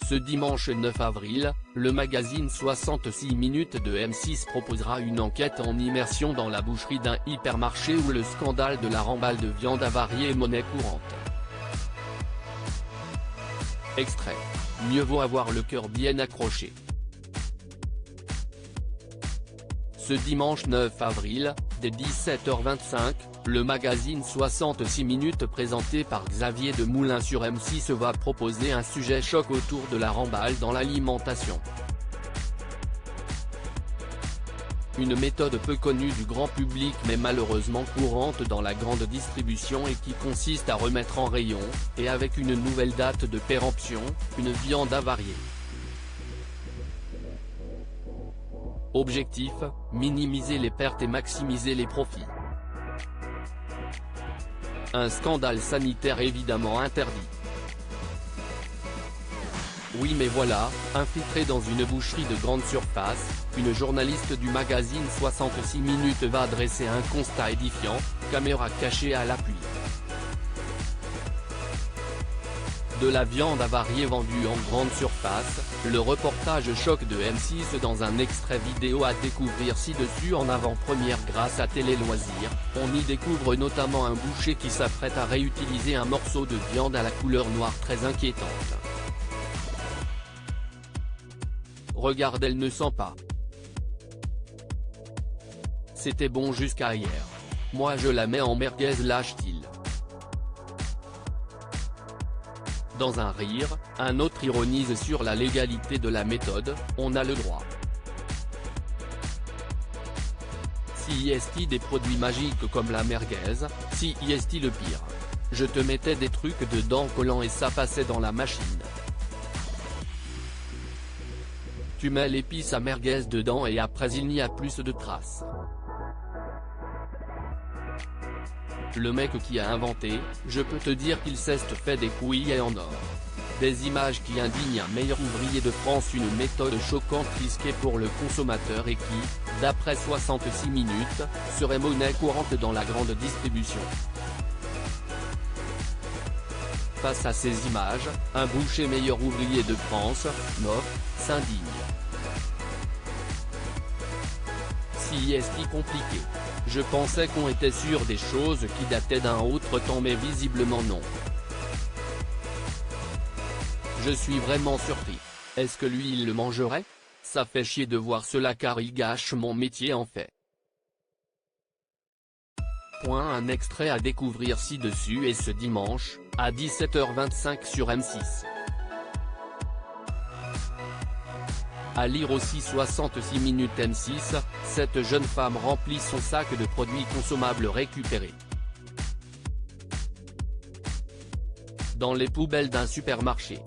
Ce dimanche 9 avril, le magazine 66 minutes de M6 proposera une enquête en immersion dans la boucherie d'un hypermarché où le scandale de la remballe de viande avariée est monnaie courante. Extrait. Mieux vaut avoir le cœur bien accroché. Ce dimanche 9 avril, dès 17h25, le magazine 66 minutes présenté par Xavier Demoulin sur M6 va proposer un sujet choc autour de la remballe dans l'alimentation. Une méthode peu connue du grand public mais malheureusement courante dans la grande distribution et qui consiste à remettre en rayon, et avec une nouvelle date de péremption, une viande avariée. Objectif, minimiser les pertes et maximiser les profits. Un scandale sanitaire évidemment interdit. Oui mais voilà, infiltrée dans une boucherie de grande surface, une journaliste du magazine 66 minutes va dresser un constat édifiant, caméra cachée à l'appui. De la viande avariée vendue en grande surface, le reportage choc de M6 dans un extrait vidéo à découvrir ci-dessus en avant-première grâce à Télé Loisirs. On y découvre notamment un boucher qui s'apprête à réutiliser un morceau de viande à la couleur noire très inquiétante. Regarde, elle ne sent pas. C'était bon jusqu'à hier. Moi je la mets en merguez, lâche-t-il. Dans un rire, un autre ironise sur la légalité de la méthode, on a le droit. Si est-il des produits magiques comme la merguez, si est-il le pire. Je te mettais des trucs dedans collants et ça passait dans la machine. Tu mets l'épice à merguez dedans et après il n'y a plus de traces. Le mec qui a inventé, je peux te dire qu'il s'est fait des couilles en or. Des images qui indignent un meilleur ouvrier de France, une méthode choquante risquée pour le consommateur et qui, d'après 66 minutes, serait monnaie courante dans la grande distribution. Face à ces images, un boucher meilleur ouvrier de France, Nof, s'indigne. Si est-il compliqué? Je pensais qu'on était sûr des choses qui dataient d'un autre temps mais visiblement non. Je suis vraiment surpris. Est-ce que lui il le mangerait? Ça fait chier de voir cela car il gâche mon métier en fait. Un extrait à découvrir ci-dessus et ce dimanche, à 17h25 sur M6. À lire aussi 66 minutes M6, cette jeune femme remplit son sac de produits consommables récupérés dans les poubelles d'un supermarché.